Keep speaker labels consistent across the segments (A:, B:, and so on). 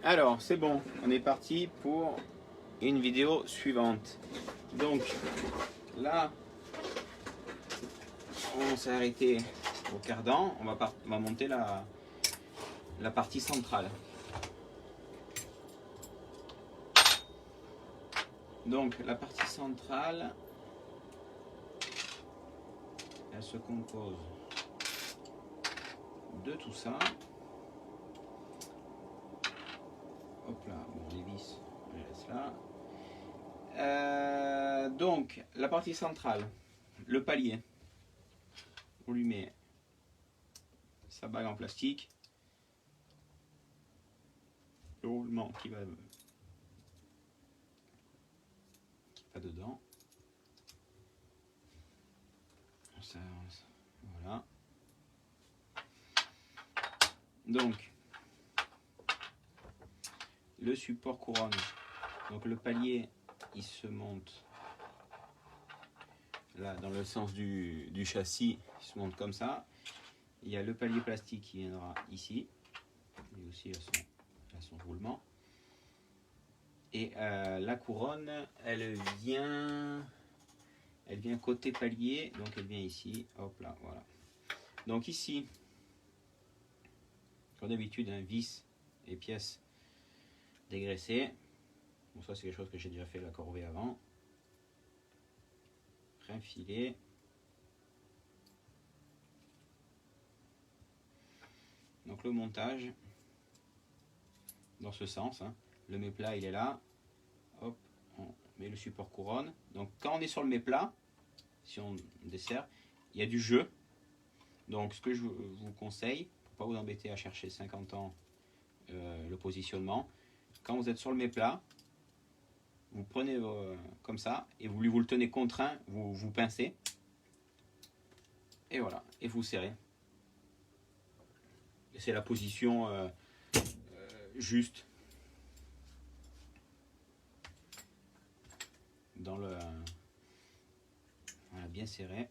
A: Alors, c'est bon, on est parti pour une vidéo suivante. Donc, là, on s'est arrêté au cardan. On va monter la partie centrale. Donc, la partie centrale, elle se compose de tout ça. Hop là, bon, les vis, je les laisse là. Donc, la partie centrale, le palier, on lui met sa bague en plastique, le roulement qui va dedans. Ça, voilà. Donc, le support couronne. Donc le palier, il se monte là dans le sens du châssis, il se monte comme ça. Il y a le palier plastique qui viendra ici, lui aussi à son roulement. Et la couronne, elle vient côté palier, donc elle vient ici, hop là, voilà. Donc ici, comme d'habitude, un vis et pièces dégraissées. Bon, ça c'est quelque chose que j'ai déjà fait la corvée avant. Réinfiler. Donc le montage dans ce sens, hein. Le méplat il est là, hop, on met le support couronne. Donc quand on est sur le méplat, si on dessert, il y a du jeu. Donc ce que je vous conseille, pour pas vous embêter à chercher 50 ans le positionnement, quand vous êtes sur le méplat, vous prenez comme ça et vous le tenez contraint, vous pincez et voilà, et vous serrez. C'est la position juste dans le voilà, bien serré.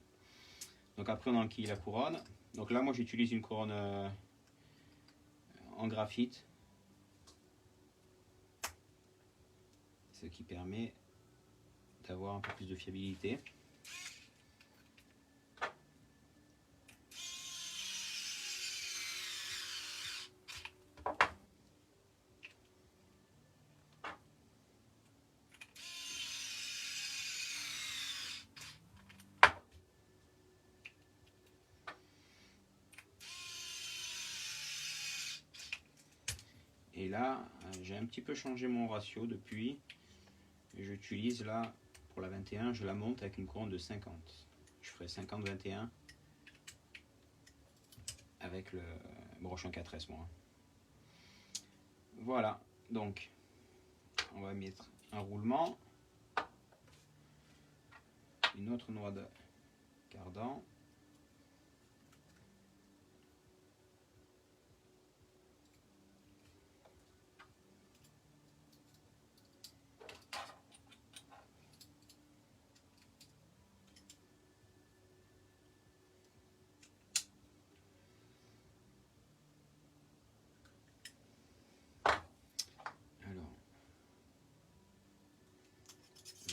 A: Donc après on enquille la couronne. Donc là moi j'utilise une couronne en graphite, ce qui permet d'avoir un peu plus de fiabilité. Et là, j'ai un petit peu changé mon ratio depuis. J'utilise là, pour la 21, je la monte avec une couronne de 50. Je ferai 50-21 avec le brochon 4S moi. Voilà, donc on va mettre un roulement, une autre noix de cardan.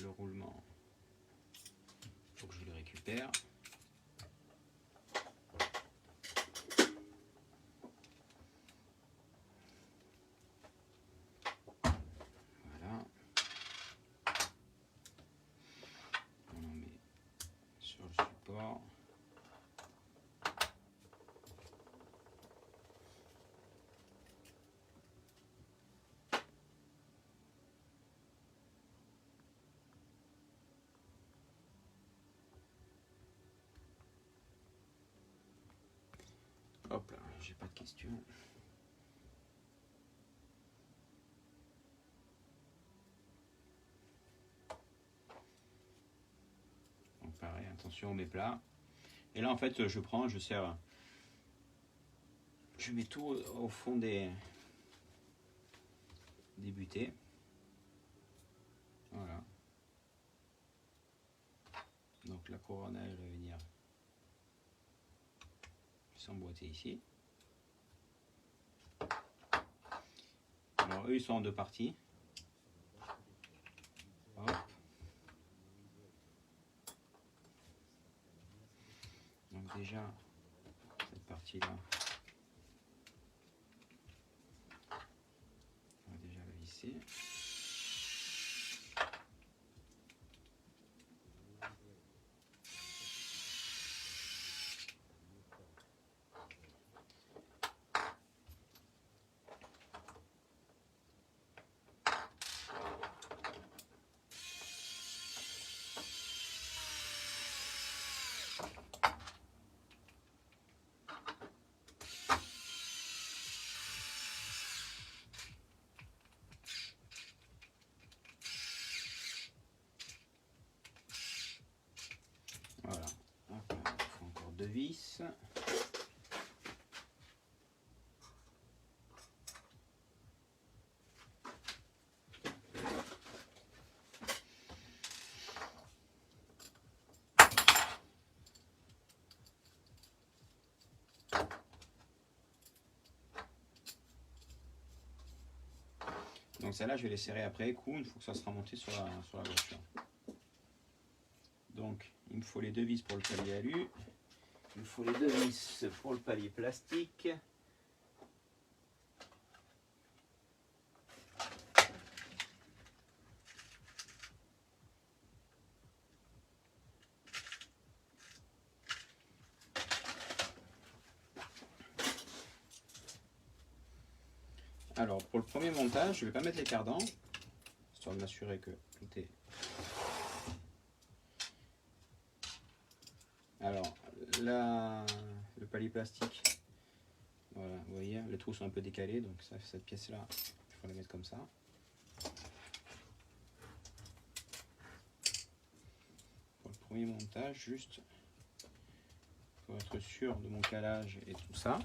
A: Le roulement, il faut que je le récupère. Voilà. On en met sur le support. Hop là, j'ai pas de questions. Donc pareil, attention aux méplats. Et là en fait je serre, je mets tout au fond des butées. Voilà. Donc la couronne elle va venir s'emboîter ici. Alors eux ils sont en deux parties. Hop. Donc déjà, cette partie-là, on va déjà la visser. Voilà. Hop, il faut encore deux vis. Donc celle-là, je vais les serrer après coup, une fois que ça sera monté sur la voiture. Donc, il me faut les deux vis pour le palier alu. Il me faut les deux vis pour le palier plastique. Alors, pour le premier montage, je ne vais pas mettre les cardans, histoire de m'assurer que tout est... Alors, là, le palier plastique, voilà, vous voyez, les trous sont un peu décalés, donc ça, cette pièce-là, il faut la mettre comme ça. Pour le premier montage, juste pour être sûr de mon calage et tout ça.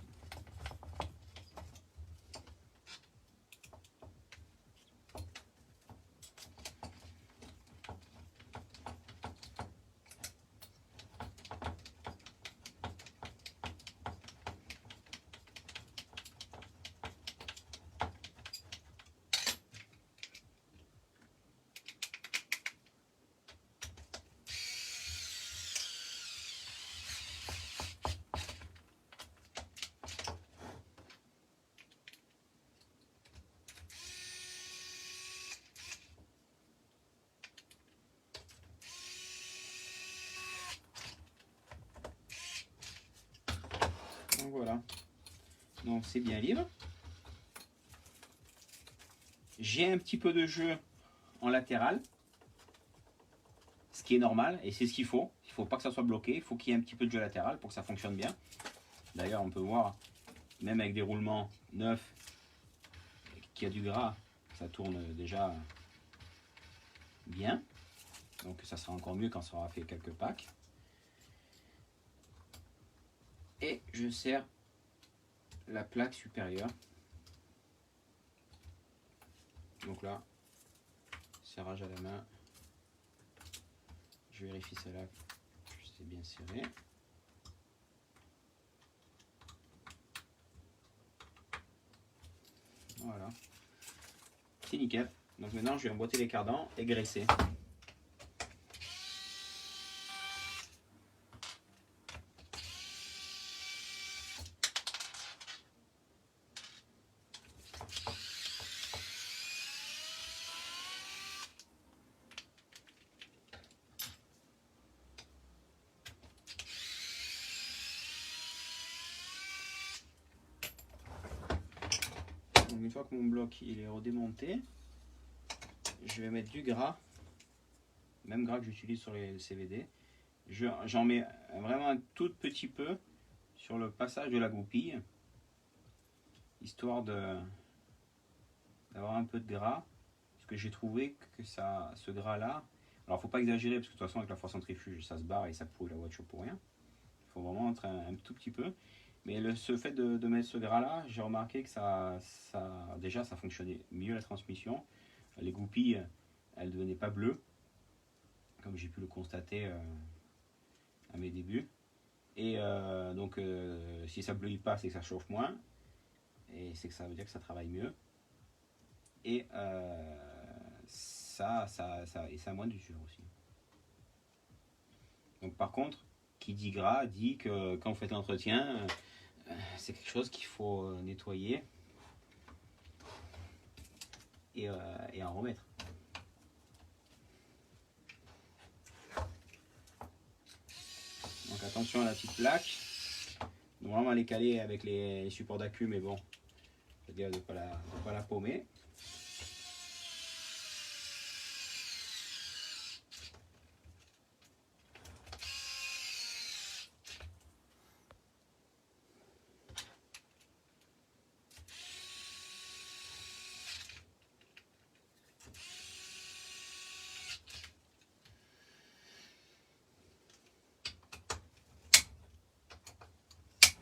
A: Donc voilà, donc c'est bien libre. J'ai un petit peu de jeu en latéral, ce qui est normal et c'est ce qu'il faut. Il ne faut pas que ça soit bloqué, il faut qu'il y ait un petit peu de jeu latéral pour que ça fonctionne bien. D'ailleurs, on peut voir, même avec des roulements neufs, qu'il y a du gras, ça tourne déjà bien. Donc ça sera encore mieux quand ça aura fait quelques packs. Et je serre la plaque supérieure. Donc là, serrage à la main. Je vérifie celle-là, que c'est bien serré. Voilà. C'est nickel. Donc maintenant, je vais emboîter les cardans et graisser. Donc une fois que mon bloc il est redémonté, je vais mettre du gras, même gras que j'utilise sur les CVD. J'en mets vraiment un tout petit peu sur le passage de la goupille, histoire d'avoir un peu de gras, parce que j'ai trouvé que ce gras là, alors faut pas exagérer parce que de toute façon avec la force centrifuge ça se barre et ça pourrit la voiture pour rien. Il faut vraiment être un tout petit peu. Mais ce fait de mettre ce gras là, j'ai remarqué que déjà ça fonctionnait mieux la transmission. Les goupilles, elles ne devenaient pas bleues, comme j'ai pu le constater à mes débuts. Et donc si ça bleuit pas, c'est que ça chauffe moins. Et c'est que ça veut dire que ça travaille mieux. et ça a moins d'usure aussi. Donc par contre, qui dit gras dit que quand vous faites l'entretien, c'est quelque chose qu'il faut nettoyer et en remettre. Donc attention à la petite plaque. Normalement elle est calée avec les supports d'accu, mais bon, je veux dire de ne pas la paumer.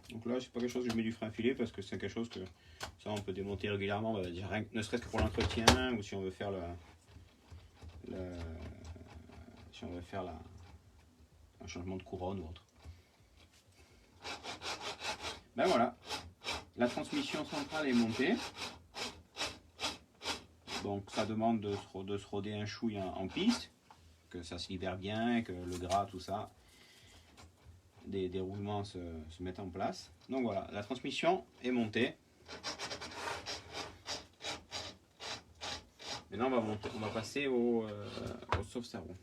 A: Donc là, c'est pas quelque chose que je mets du frein filé parce que c'est quelque chose que ça on peut démonter régulièrement, ne serait-ce que pour l'entretien ou si on veut faire un changement de couronne ou autre. Ben voilà, la transmission centrale est montée. Donc ça demande de se roder un chouille en piste, que ça se libère bien, que le gras, tout ça, des roulements se mettent en place. Donc voilà, la transmission est montée. Maintenant on va passer au sauve-cerveau.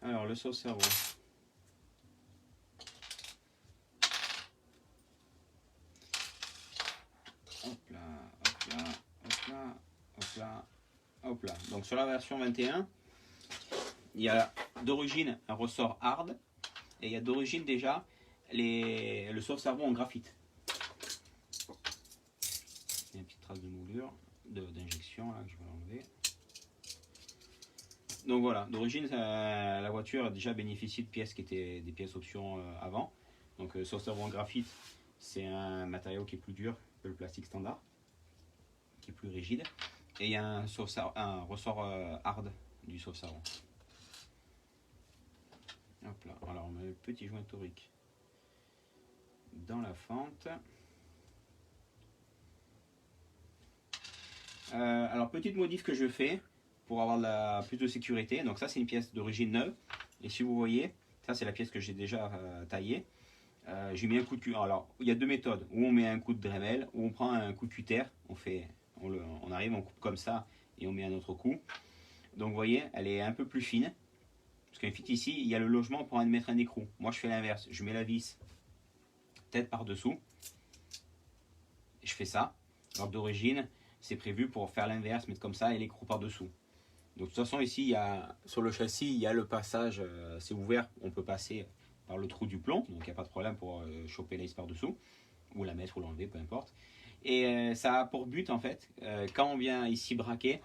A: Alors le sauve-cerveau. Hop là, hop là, hop là, hop là, hop là. Donc sur la version 21, il y a d'origine un ressort hard et il y a d'origine déjà le sauve-cerveau en graphite. Il y a une petite trace de moulure, d'injection là que je vais l'enlever. Donc voilà, d'origine la voiture a déjà bénéficié de pièces qui étaient des pièces options avant. Donc le sauve-cerveau en graphite, c'est un matériau qui est plus dur que le plastique standard, qui est plus rigide. Et il y a un ressort hard du sauve-cerveau. Hop là, alors on met le petit joint torique dans la fente. Alors petite modif que je fais pour avoir plus de sécurité. Donc ça c'est une pièce d'origine neuve. Et si vous voyez, ça c'est la pièce que j'ai déjà taillée. J'ai mis un coup de cutter. Alors il y a deux méthodes. Où on met un coup de Dremel, ou on prend un coup de cutter. On arrive, on coupe comme ça et on met un autre coup. Donc vous voyez, elle est un peu plus fine. Parce qu'en fait ici, il y a le logement pour mettre un écrou. Moi je fais l'inverse. Je mets la vis tête par dessous. Je fais ça. Alors d'origine, c'est prévu pour faire l'inverse, mettre comme ça et l'écrou par dessous. Donc de toute façon ici, sur le châssis, il y a le passage, c'est ouvert, on peut passer par le trou du plomb, donc il n'y a pas de problème pour choper l'hélice par dessous, ou la mettre ou l'enlever, peu importe. Et ça a pour but en fait, quand on vient ici braquer,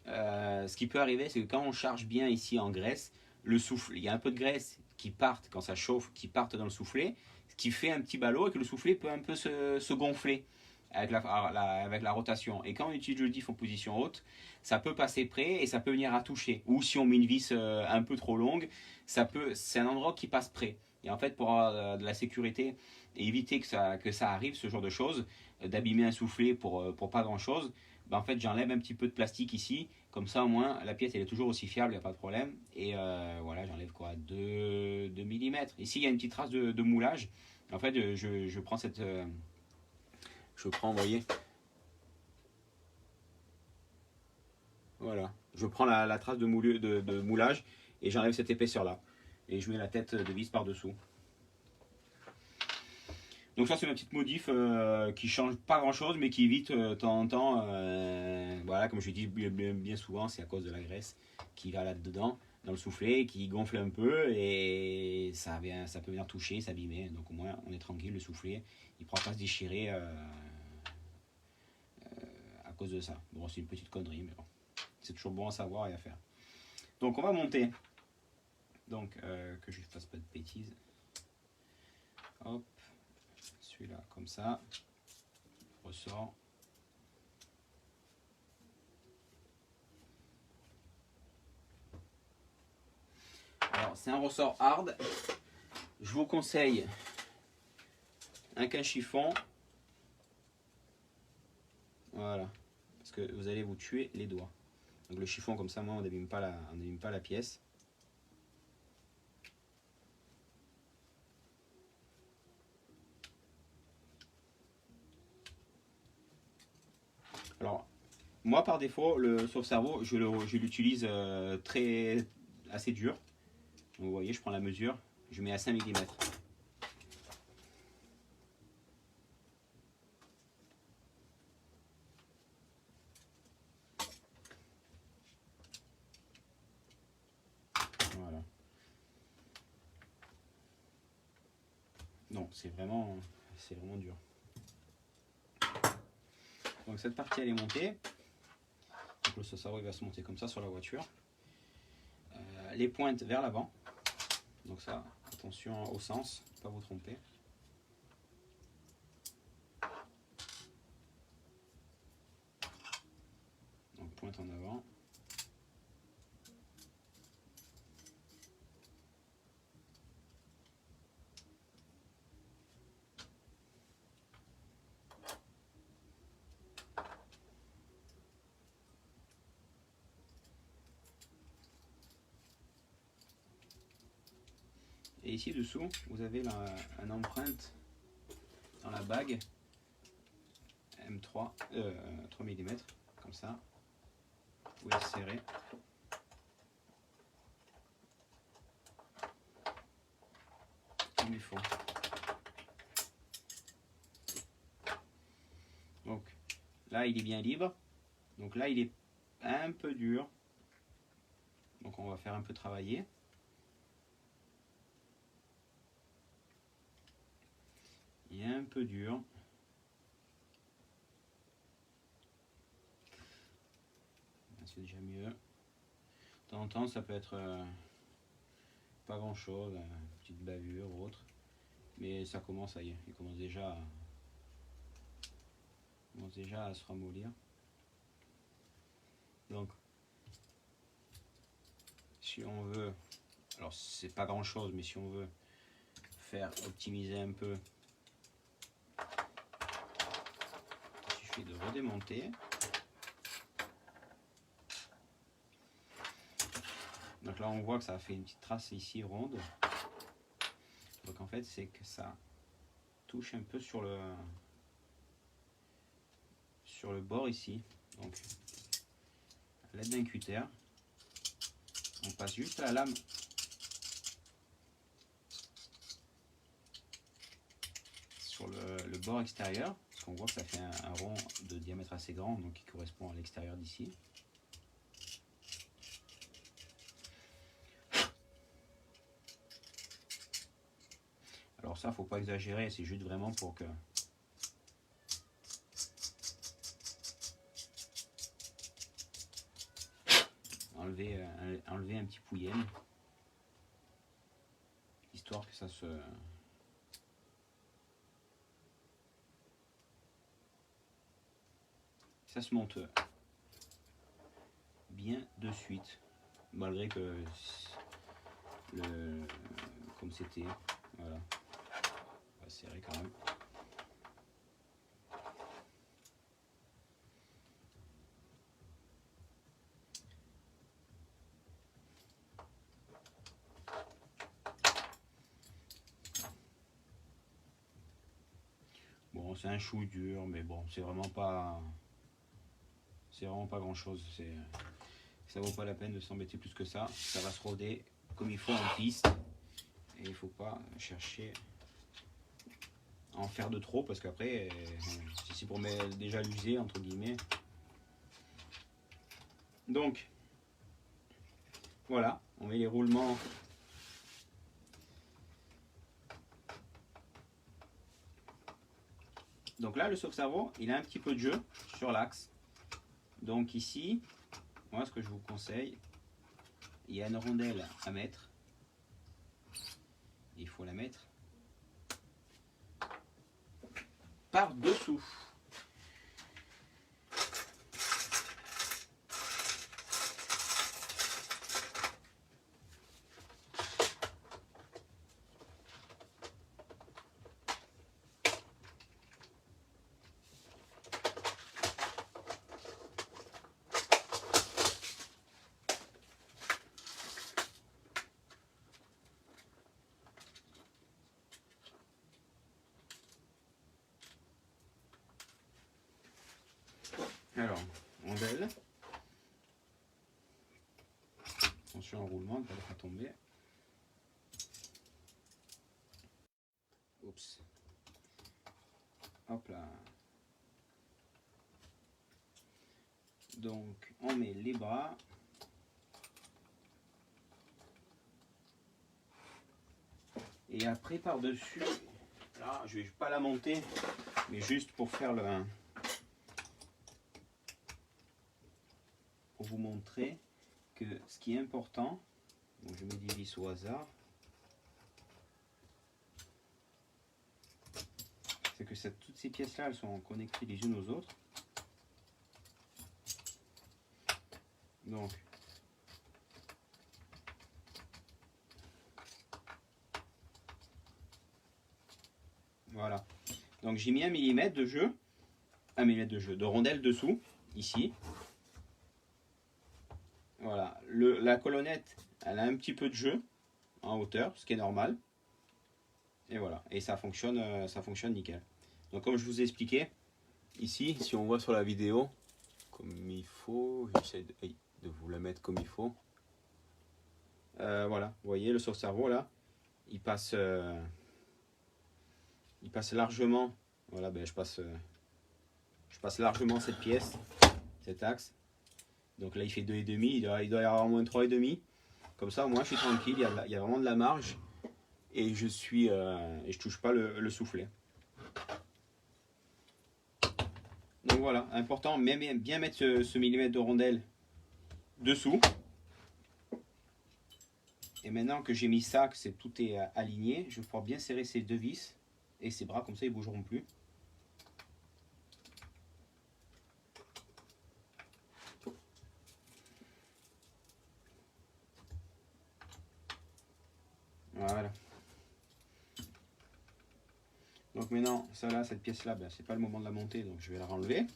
A: ce qui peut arriver, c'est que quand on charge bien ici en graisse, le souffle, il y a un peu de graisse qui part quand ça chauffe, qui parte dans le soufflet, ce qui fait un petit ballot et que le soufflet peut un peu se gonfler avec la rotation. Et quand on utilise le diff en position haute, ça peut passer près et ça peut venir à toucher. Ou si on met une vis un peu trop longue, c'est un endroit qui passe près. Et en fait, pour avoir de la sécurité et éviter que ça arrive, ce genre de choses, d'abîmer un soufflet pour pas grand chose, ben en fait j'enlève un petit peu de plastique ici, comme ça au moins la pièce elle est toujours aussi fiable, il n'y a pas de problème. Et voilà, j'enlève quoi, 2 mm. Ici il y a une petite trace de moulage. En fait je prends vous voyez, voilà, je prends la trace de moulage et j'enlève cette épaisseur là. Et je mets la tête de vis par dessous. Donc ça c'est ma petite modif qui change pas grand chose mais qui évite de temps en temps, voilà, comme je dis bien souvent, c'est à cause de la graisse qui va là-dedans, dans le soufflet, qui gonfle un peu et ça peut venir toucher, s'abîmer. Donc au moins on est tranquille, le soufflet il ne pourra pas se déchirer à cause de ça. Bon, c'est une petite connerie mais bon, c'est toujours bon à savoir et à faire. Donc on va monter, donc que je ne fasse pas de bêtises. Hop, celui-là comme ça, ressort. Alors c'est un ressort hard. Je vous conseille un quin chiffon parce que vous allez vous tuer les doigts. Donc le chiffon comme ça, moi, on n'abîme pas la pièce. Alors, moi par défaut, le sauve-cerveau, je l'utilise assez dur. Donc, vous voyez, je prends la mesure, je mets à 5 mm. Voilà. Non, c'est vraiment dur. Donc cette partie elle est montée. Donc le sauve-cerveau il va se monter comme ça sur la voiture. Les pointes vers l'avant. Donc ça, attention au sens, pas vous tromper. Donc pointe en avant. Et ici dessous, vous avez une empreinte dans la bague M3, 3 mm, comme ça. Vous pouvez serrer. Comme il faut. Donc là, il est bien libre. Donc là, il est un peu dur. Donc on va faire un peu travailler. Il est un peu dur. C'est déjà mieux. De temps en temps, ça peut être pas grand chose, une petite bavure ou autre. Mais ça commence, ça y est, il commence déjà à se ramollir. Donc, si on veut, alors c'est pas grand chose, mais si on veut faire optimiser un peu, il suffit de redémonter. Donc là on voit que ça a fait une petite trace ici ronde. Donc en fait c'est que ça touche un peu sur le bord ici. Donc à l'aide d'un cutter, on passe juste la lame sur le bord extérieur, parce qu'on voit que ça fait un rond de diamètre assez grand, donc qui correspond à l'extérieur d'ici. Alors ça, faut pas exagérer, c'est juste vraiment pour que enlever un petit pouillem, histoire que ça se monte bien de suite, malgré que comme c'était, voilà, on va serrer quand même. Bon, c'est un chou dur, mais bon, c'est vraiment pas grand chose. Ça vaut pas la peine de s'embêter plus que ça. Ça va se roder comme il faut en piste. Et il faut pas chercher à en faire de trop, parce qu'après, si c'est pour déjà l'user, entre guillemets. Donc, voilà, on met les roulements. Donc là, le sauve-cerveau, il a un petit peu de jeu sur l'axe. Donc ici, moi, ce que je vous conseille, il y a une rondelle à mettre. Il faut la mettre par-dessous. Alors, rondelle. Attention au roulement, ne pas le faire tomber. Oups. Hop là. Donc, on met les bras. Et après, par-dessus, là, je ne vais pas la monter, mais juste pour faire le... Pour vous montrer que ce qui est important, donc je mets des vis au hasard, c'est que toutes ces pièces-là, elles sont connectées les unes aux autres. Donc, voilà. Donc j'ai mis 1 mm de jeu, 1 mm de rondelle dessous, ici. Voilà. La colonnette, elle a un petit peu de jeu en hauteur, ce qui est normal. Et voilà. Et ça fonctionne nickel. Donc comme je vous ai expliqué, ici, si on voit sur la vidéo, comme il faut, j'essaie de vous la mettre comme il faut. Voilà, vous voyez le sauve-cerveau là, il passe largement. Voilà, ben je passe largement cette pièce, cet axe. Donc là il fait 2,5, il doit y avoir au moins 3,5. Comme ça au moins je suis tranquille, il y a vraiment de la marge et je touche pas le soufflet. Donc voilà, important, bien mettre ce millimètre de rondelle dessous. Et maintenant que j'ai mis ça, que tout est aligné, je vais pouvoir bien serrer ces deux vis et ces bras, comme ça ils ne bougeront plus. Voilà. Donc maintenant, ça là, cette pièce là, ben, c'est pas le moment de la monter, donc je vais la renlever.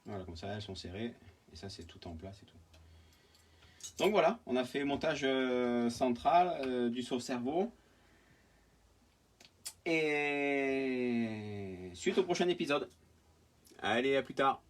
A: Voilà, comme ça elles sont serrées et ça c'est tout en place et tout. Donc voilà, on a fait le montage central du sauve-cerveau. Et suite au prochain épisode. Allez, à plus tard.